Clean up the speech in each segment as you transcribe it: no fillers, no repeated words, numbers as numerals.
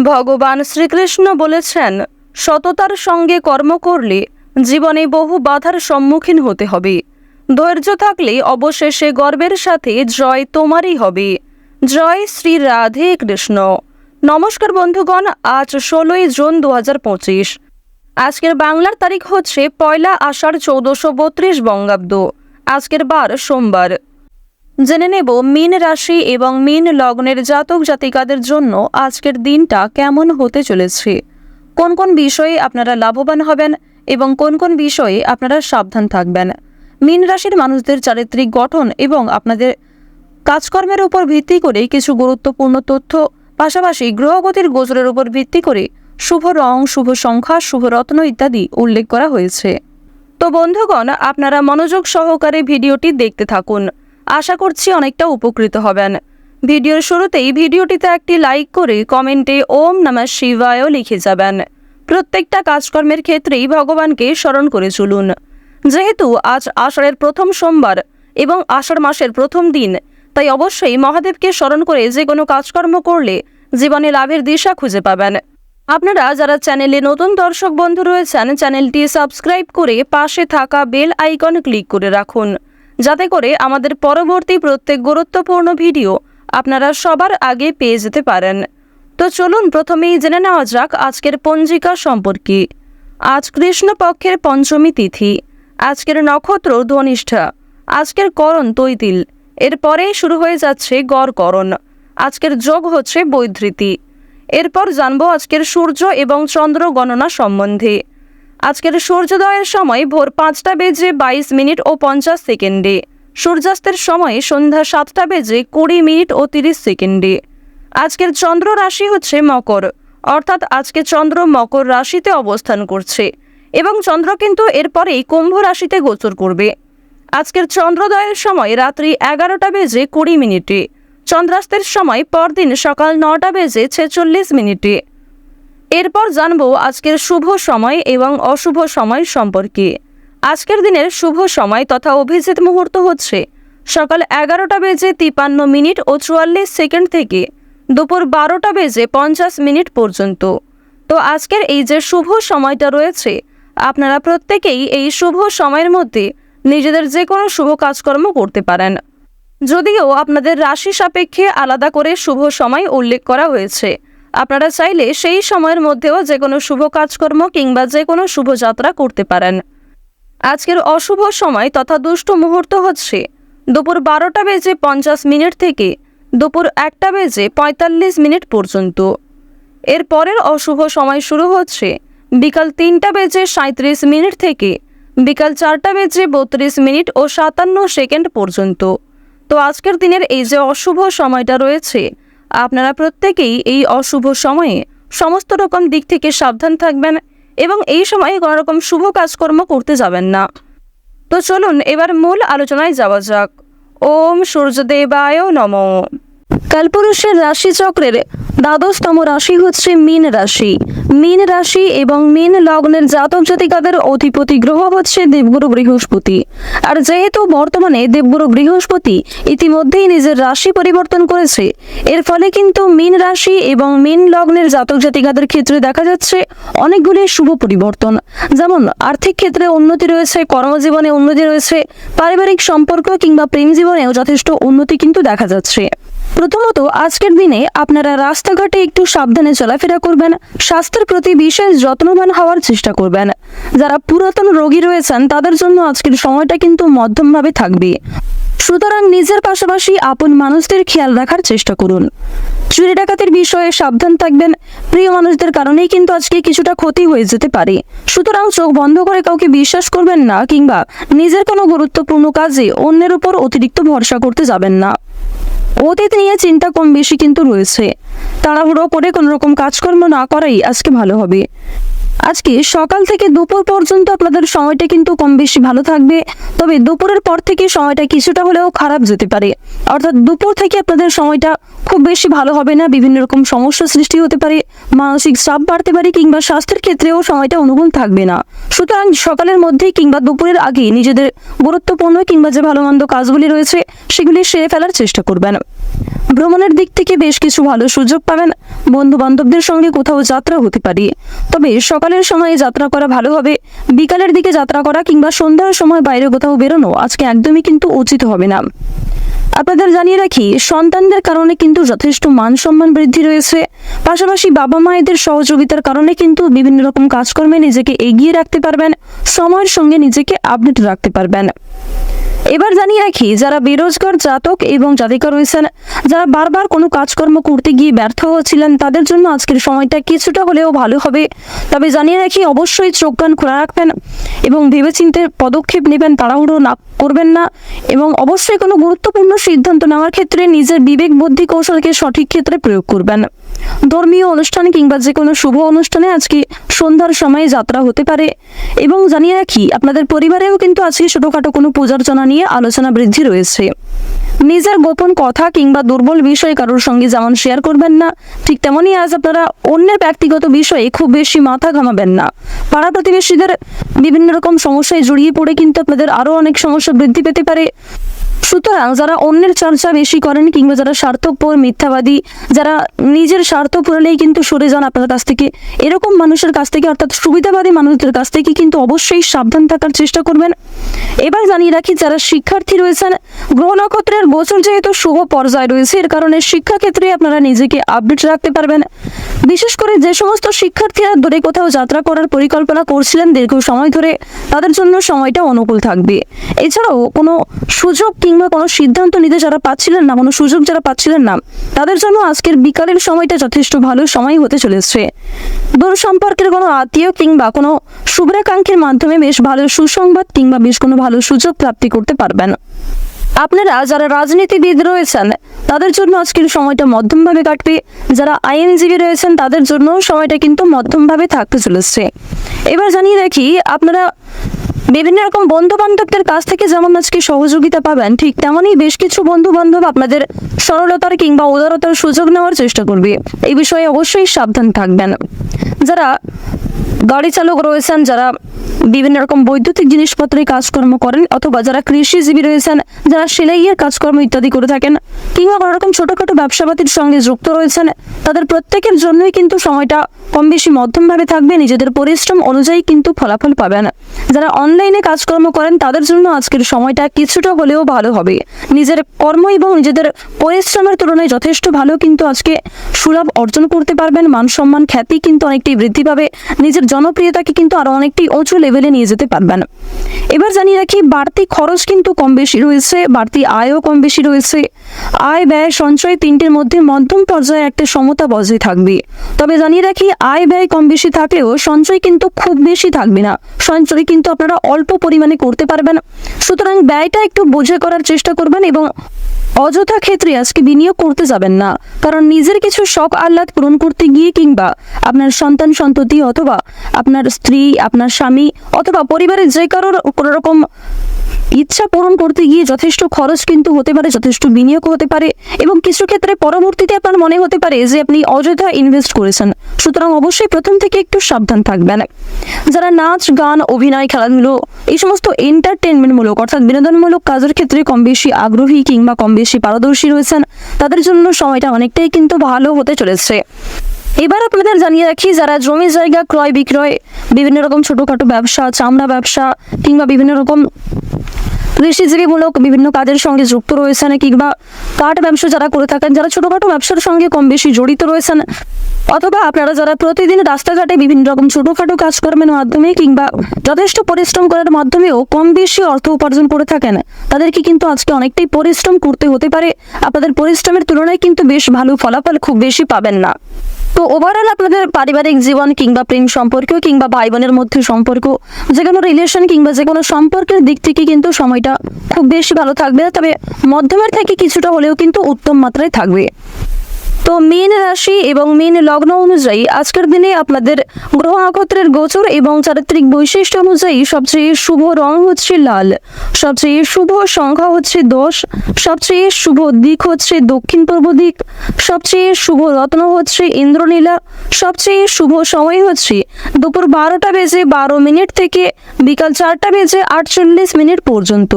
ভগবান শ্রীকৃষ্ণ বলেছেন, সততার সঙ্গে কর্ম করলে জীবনে বহু বাধার সম্মুখীন হতে হবে। ধৈর্য থাকলে অবশেষে গর্বের সাথে জয় তোমারই হবে। জয় শ্রী রাধে কৃষ্ণ। নমস্কার বন্ধুগণ, আজ 16ই জুন 2025। আজকের বাংলার তারিখ হচ্ছে 1 আষাঢ় 1432 বঙ্গাব্দ। আজকের বার সোমবার। জেনে নেব মীন রাশি এবং মীন লগ্নের জাতক জাতিকাদের জন্য আজকের দিনটা কেমন হতে চলেছে, কোন কোন বিষয়ে আপনারা লাভবান হবেন এবং কোন কোন বিষয়ে আপনারা সাবধান থাকবেন। মীন রাশির মানুষদের চারিত্রিক গঠন এবং আপনাদের কাজকর্মের উপর ভিত্তি করে কিছু গুরুত্বপূর্ণ তথ্য, পাশাপাশি গ্রহগতির গোচরের উপর ভিত্তি করে শুভ রং, শুভ সংখ্যা, শুভ রত্ন ইত্যাদি উল্লেখ করা হয়েছে। তো বন্ধুগণ, আপনারা মনোযোগ সহকারে ভিডিওটি দেখতে থাকুন। আশা করছি অনেকটা উপকৃত হবেন। ভিডিওর শুরুতেই ভিডিওটিতে একটি লাইক করে কমেন্টে ওম নমঃ শিবায় লিখে যাবেন। প্রত্যেকটা কাজকর্মের ক্ষেত্রেই ভগবানকে স্মরণ করে চলুন। যেহেতু আজ আষাঢ়ের প্রথম সোমবার এবং আষাঢ় মাসের প্রথম দিন, তাই অবশ্যই মহাদেবকে স্মরণ করে যে কোনো কাজকর্ম করলে জীবনে লাভের দিশা খুঁজে পাবেন। আপনারা যারা চ্যানেলে নতুন দর্শক বন্ধু রয়েছেন, চ্যানেলটি সাবস্ক্রাইব করে পাশে থাকা বেল আইকন ক্লিক করে রাখুন, যাতে করে আমাদের পরবর্তী প্রত্যেক গুরুত্বপূর্ণ ভিডিও আপনারা সবার আগে পেয়ে যেতে পারেন। তো চলুন প্রথমেই জেনে নেওয়া যাক আজকের পঞ্জিকা সম্পর্কে। আজ কৃষ্ণপক্ষের পঞ্চমী তিথি। আজকের নক্ষত্র ধনিষ্ঠা। আজকের করণ তৈতিল। এরপরেই শুরু হয়ে যাচ্ছে গড়করণ। আজকের যোগ হচ্ছে বৈধৃতি। এরপর জানবো আজকের সূর্য এবং চন্দ্র গণনা সম্বন্ধে। আজকের সূর্যোদয়ের সময় ভোর 5:22 ও 50 সেকেন্ডে। সূর্যাস্তের সময় সন্ধ্যা 7:20 ও 30 সেকেন্ডে। আজকের চন্দ্র রাশি হচ্ছে মকর, অর্থাৎ আজকে চন্দ্র মকর রাশিতে অবস্থান করছে এবং চন্দ্র কিন্তু এরপরেই কুম্ভ রাশিতে গোচর করবে। আজকের চন্দ্রোদয়ের সময় রাত্রি 11:20। চন্দ্রাস্তের সময় পরদিন সকাল 9:46। এরপর জানবো আজকের শুভ সময় এবং অশুভ সময় সম্পর্কে। আজকের দিনের শুভ সময় তথা অভিজিৎ মুহূর্ত হচ্ছে সকাল 11:53 ও 44 সেকেন্ড থেকে দুপুর 12:50 পর্যন্ত। তো আজকের এই যে শুভ সময়টা রয়েছে, আপনারা প্রত্যেকেই এই শুভ সময়ের মধ্যে নিজেদের যে কোনো শুভ কাজকর্ম করতে পারেন। যদিও আপনাদের রাশি সাপেক্ষে আলাদা করে শুভ সময় উল্লেখ করা হয়েছে, আপনারা চাইলে সেই সময়ের মধ্যেও যে কোনো শুভ কাজকর্ম কিংবা যে কোনো শুভযাত্রা করতে পারেন। আজকের অশুভ সময় তথা দুষ্ট মুহূর্ত হচ্ছে দুপুর 12:50 থেকে দুপুর 1:45 পর্যন্ত। এর পরের অশুভ সময় শুরু হচ্ছে বিকাল 3:37 থেকে বিকাল 4:32 ও 57 সেকেন্ড পর্যন্ত। তো আজকের দিনের এই যে অশুভ সময়টা রয়েছে, আপনারা প্রত্যেকেই এই অশুভ সময়ে সমস্ত রকম দিক থেকে সাবধান থাকবেন এবং এই সময়ে কোনো রকম শুভ কাজকর্ম করতে যাবেন না। তো চলুন এবার মূল আলোচনায় যাওয়া যাক। ওম সূর্যদেবায় নমঃ। কালপুরুষের রাশিচক্রের 12তম রাশি হচ্ছে মীন রাশি। মীন রাশি এবং মীন লগ্নের জাতক জাতিকাদের অধিপতি গ্রহ হচ্ছে দেবগুরু বৃহস্পতি। আর যেহেতু বর্তমানে দেবগুরু বৃহস্পতি ইতিমধ্যেই নিজের রাশি পরিবর্তন করেছে, এর ফলে কিন্তু মীন রাশি এবং মীন লগ্নের জাতক জাতিকাদের ক্ষেত্রে দেখা যাচ্ছে অনেকগুলি শুভ পরিবর্তন। যেমন আর্থিক ক্ষেত্রে উন্নতি রয়েছে, কর্মজীবনে উন্নতি রয়েছে, পারিবারিক সম্পর্ক কিংবা প্রেম জীবনেও যথেষ্ট উন্নতি কিন্তু দেখা যাচ্ছে। প্রথমত আজকের দিনে আপনারা রাস্তাঘাটে একটু সাবধানে চলাফেরা করবেন, স্বাস্থ্যের প্রতি বিশেষ যত্নবান হওয়ার চেষ্টা করবেন। যারা পুরাতন রোগী রয়েছেন তাদের জন্য আজকের সময়টা কিন্তু মধ্যমভাবে থাকবে, সুতরাং নিজের পাশাপাশি আপন মানুষদের খেয়াল রাখার চেষ্টা করুন। চুরি ডাকাতির বিষয়ে সাবধান থাকবেন। প্রিয় মানুষদের কারণেই কিন্তু আজকে কিছুটা ক্ষতি হয়ে যেতে পারে, সুতরাং চোখ বন্ধ করে কাউকে বিশ্বাস করবেন না কিংবা নিজের কোনো গুরুত্বপূর্ণ কাজে অন্যের উপর অতিরিক্ত ভরসা করতে যাবেন না। অতীত নিয়ে চিন্তা কম বেশি কিন্তু রয়েছে, তাড়াহুড়ো করে কোনো রকম কাজকর্ম না করাই আজকে ভালো হবে। আজকে সকাল থেকে দুপুর পর্যন্ত আপনাদের সময়টা কিন্তু কম বেশি ভালো থাকবে, তবে দুপুরের পর থেকে সময়টা কিছুটা হলেও খারাপ যেতে পারে। অর্থাৎ দুপুর থেকে আপনাদের সময়টা খুব বেশি ভালো হবে না, বিভিন্ন রকম সমস্যা সৃষ্টি হতে পারে, মানসিক চাপ বাড়তে পারে কিংবা স্বাস্থ্যের ক্ষেত্রেও সময়টা অনুকূল থাকবে না। সুতরাং সকালের মধ্যেই কিংবা দুপুরের আগে নিজেদের গুরুত্বপূর্ণ কিংবা যে ভালো মন্দ কাজগুলি রয়েছে সেগুলি সেরে ফেলার চেষ্টা করবেন। ভ্রমণের দিক থেকে বেশ কিছু ভালো সুযোগ পাবেন। বন্ধু বান্ধবদের সঙ্গে কোথাও যাত্রা হতে পারে, তবে সকালের সময়ে যাত্রা করা ভালো হবে। বিকালের দিকে যাত্রা করা কিংবা সন্ধ্যার সময় বাইরে কোথাও বেরোনো আজকে একদমই কিন্তু উচিত হবে না। আপনাদের জানিয়ে রাখি, সন্তানদের কারণে কিন্তু যথেষ্ট মান সম্মান বৃদ্ধি রয়েছে। পাশাপাশি বাবা মায়েদের সহযোগিতার কারণে কিন্তু বিভিন্ন রকম কাজকর্মে নিজেকে এগিয়ে রাখতে পারবেন, সময়ের সঙ্গে নিজেকে আপডেট রাখতে পারবেন। এবার জানিয়ে রাখি, যারা বেরোজগার জাতক এবং জাতিকা রয়েছেন, যারা বারবার কোনো কাজকর্ম করতে গিয়ে ব্যর্থ হচ্ছিলেন, তাদের জন্য আজকের সময়টা কিছুটা হলেও ভালো হবে। তবে জানিয়ে রাখি, অবশ্যই চোখ কান খোলা রাখবেন এবং ভেবেচিন্তে পদক্ষেপ নেবেন, তাড়াহুড়ো না করবেন না। এবং অবশ্যই কোনো গুরুত্বপূর্ণ সিদ্ধান্ত নেওয়ার ক্ষেত্রে নিজের বিবেক বুদ্ধি কৌশলকে সঠিক ক্ষেত্রে প্রয়োগ করবেন। ধর্মীয় অনুষ্ঠান কিংবা যে কোনো শুভ অনুষ্ঠানে আজকে সন্ধ্যার সময়ে যাত্রা হতে পারে। এবং জানিয়ে রাখি, আপনাদের পরিবারেও কিন্তু আজকে ছোটোখাটো কোনো পূজার্চনা নিয়ে আলোচনা বৃদ্ধি রয়েছে। নিজের গোপন কথা কিংবা দুর্বল বিষয় কারোর সঙ্গে যেমন শেয়ার করবেন না, ঠিক তেমনই আজ আপনারা অন্যের ব্যক্তিগত বিষয়ে খুব বেশি মাথা ঘামাবেন না। পাড়া প্রতিবেশীদের বিভিন্ন রকম সমস্যায় জড়িয়ে পড়ে কিন্তু আপনাদের আরও অনেক সমস্যা বৃদ্ধি পেতে পারে। সুতরাং যারা অন্যের চর্চা বেশি করেন কিংবা যারা স্বার্থপর, মিথ্যাবাদী, যারা নিজের স্বার্থ পুরালেই কিন্তু সরে যান আপনার কাছ থেকে, এরকম মানুষের কাছ থেকে অর্থাৎ সুবিধাবাদী মানুষদের কাছ থেকে কিন্তু অবশ্যই সাবধান থাকার চেষ্টা করবেন। এবার জানিয়ে রাখি, যারা শিক্ষার্থী রয়েছেন, গ্রহ নক্ষত্রের গোচর যেহেতু শুভ পর্যায়ে রয়েছে, এর কারণে শিক্ষাক্ষেত্রে আপনারা নিজেকে আপডেট রাখতে পারবেন। বিশেষ করে যে সমস্ত শিক্ষার্থীরা দূরে কোথাও যাত্রা করার পরিকল্পনা করছিলেন দীর্ঘ সময় ধরে, তাদের জন্য সময়টা অনুকূল থাকবে। এছাড়াও কোনো সুযোগ কিংবা কোনো সিদ্ধান্ত নিতে যারা পাচ্ছিলেন না, কোনো সুযোগ যারা পাচ্ছিলেন না, তাদের জন্য আজকের বিকালের সময়টা যথেষ্ট ভালো সময় হতে চলেছে। দূর সম্পর্কের কোনো আত্মীয় কিংবা কোনো শুভ্রাকাঙ্ক্ষীর মাধ্যমে বেশ ভালো সুসংবাদ কিংবা বেশ কোনো ভালো সুযোগ প্রাপ্তি করতে পারবেন। আপনারা যারা রাজনীতিবিদ রয়েছেন, তাদের জন্য আজকের সময়টা মধ্যমভাবে কাটবে। যারা আইনজীবী রয়েছেন, তাদের জন্য সময়টা কিন্তু মধ্যমভাবে থাকতে চলেছে। এবার জানিয়ে রাখি, আপনারা বিভিন্ন রকম বন্ধু বান্ধবদের কাছ থেকে যেমন আজকে সহযোগিতা পাবেন, ঠিক তেমনই বেশ কিছু বন্ধু বান্ধব আপনাদের সরলতার কিংবা উদারতার সুযোগ নেওয়ার চেষ্টা করবে। এই বিষয়ে অবশ্যই সাবধান থাকবেন। যারা গাড়ি চালক রয়েছেন, যারা বিভিন্ন রকম বৈদ্যুতিক জিনিসপত্রের কাজকর্ম করেন, অথবা যারা কৃষিজীবী রয়েছেন, যারা সেলাইয়ের কাজকর্ম ইত্যাদি করে থাকেন, কিংবা কোনো রকম ছোটোখাটো ব্যবসাপাতির সঙ্গে যুক্ত রয়েছেন, তাদের প্রত্যেকের জন্যই কিন্তু সময়টা কম বেশি মধ্যমভাবে থাকবে। নিজেদের পরিশ্রম অনুযায়ী কিন্তু ফলাফল পাবেন। যারা অনলাইনে কাজকর্ম করেন, তাদের জন্য আজকের সময়টা কিছুটা হলেও ভালো হবে। নিজের কর্ম এবং নিজেদের পরিশ্রমের তুলনায় যথেষ্ট ভালো কিন্তু আজকে সুলাভ অর্জন করতে পারবেন। মান সম্মান, খ্যাতি কিন্তু অনেকটাই বৃদ্ধি পাবে। নিজের জনপ্রিয়তাকে কিন্তু আরও অনেকটাই উঁচু লেভেলে নিয়ে যেতে পারবেন। এবার জানিয়ে রাখি, বাড়তি খরচ কিন্তু কম বেশি রয়েছে, বাড়তি আয়ও কম বেশি রয়েছে। আয়, ব্যয়, সঞ্চয় তিনটির মধ্যে মধ্যম পর্যায়ে একটা সমতা বজায় থাকবে। তবে জানিয়ে রাখি, আয় ব্যয় কম বেশি থাকলেও সঞ্চয় কিন্তু খুব বেশি থাকবে না। সঞ্চয় কিন্তু আপনারা অল্প পরিমাণে করতে পারবেন। সুতরাং ব্যয়টা একটু বুঝে করার চেষ্টা করবেন এবং অযথা ক্ষেত্রে আজকে বিনিয়োগ করতে যাবেন না। কারণ নিজের কিছু শখ আহ্লাদ পূরণ করতে গিয়ে কিংবা আপনার সন্তান সন্ততি অথবা আপনার স্ত্রী, আপনার স্বামী অথবা পরিবারের যে কারোর কোনো রকম ইচ্ছা পূরণ করতে গিয়ে যথেষ্ট খরচ কিন্তু হতে পারে, যথেষ্ট বিনিয়োগ হতে পারে এবং কিছু ক্ষেত্রে পরবর্তীতে আপনার মনে হতে পারে যে আপনি অযথা ইনভেস্ট করেছেন। সুতরাং অবশ্যই প্রথম থেকে একটু সাবধান থাকবেন। যারা নাচ, গান, অভিনয়, খেলাধুলো এই সমস্ত এন্টারটেনমেন্টমূলক অর্থাৎ বিনোদনমূলক কাজের ক্ষেত্রে কম বেশি আগ্রহী কিংবা কম বেশি পারদর্শী রয়েছেন, তাদের জন্য সময়টা অনেকটাই কিন্তু ভালো হতে চলেছে। এবার আপনাদের জানিয়ে রাখি, যারা জমি জায়গা ক্রয় বিক্রয়, বিভিন্ন রকম ছোটোখাটো ব্যবসা, চামড়া ব্যবসা কিংবা বিভিন্ন রকম কৃষিজীবীমূলক বিভিন্ন কাজের সঙ্গে যুক্ত রয়েছেন কিংবা কাঠ ব্যবসা যারা করে থাকেন, যারা ছোটোখাটো ব্যবসার সঙ্গে কম বেশি জড়িত রয়েছেন, অথবা আপনারা যারা প্রতিদিন রাস্তাঘাটে বিভিন্ন রকম ছোটোখাটো কাজকর্মের মাধ্যমে কিংবা যথেষ্ট পরিশ্রম করার মাধ্যমেও কম বেশি অর্থ উপার্জন করে থাকেন, তাদেরকে কিন্তু আজকে অনেকটাই পরিশ্রম করতে হতে পারে। আপনাদের পরিশ্রমের তুলনায় কিন্তু বেশ ভালো ফলাফল খুব বেশি পাবেন না। তো ওভারঅল আপনাদের পারিবারিক জীবন কিংবা প্রেম সম্পর্ক কিংবা ভাই বোনের মধ্যে সম্পর্ক, যে কোনো রিলেশন কিংবা যে কোনো সম্পর্কের দিক থেকে কিন্তু সময়টা খুব বেশি ভালো থাকবে, তবে মধ্যমের থেকে কিছুটা হলেও কিন্তু উত্তম মাত্রায় থাকবে। তো মীন রাশি এবং মীন লগ্ন অনুযায়ী আজকের দিনে আপনাদের গ্রহ নক্ষত্রের গোচর এবং চারিত্রিক বৈশিষ্ট্য অনুযায়ী সবচেয়ে শুভ রং হচ্ছে লাল, সবচেয়ে শুভ সংখ্যা হচ্ছে 10, সবচেয়ে শুভ দিক হচ্ছে দক্ষিণ পূর্ব দিক, সবচেয়ে শুভ রত্ন হচ্ছে ইন্দ্রনীলা, সবচেয়ে শুভ সময় হচ্ছে দুপুর 12:12 থেকে বিকাল 4:48 পর্যন্ত।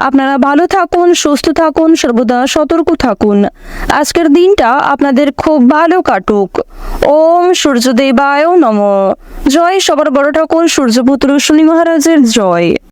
আপনারা ভালো থাকুন, সুস্থ থাকুন, সর্বদা সতর্ক থাকুন। আজকের দিনটা আপনাদের খুব ভালো কাটুক। ওম সূর্যদেবায় নমঃ। জয় সবার বড় ঠাকুর সূর্যপুত্র শনি মহারাজের জয়।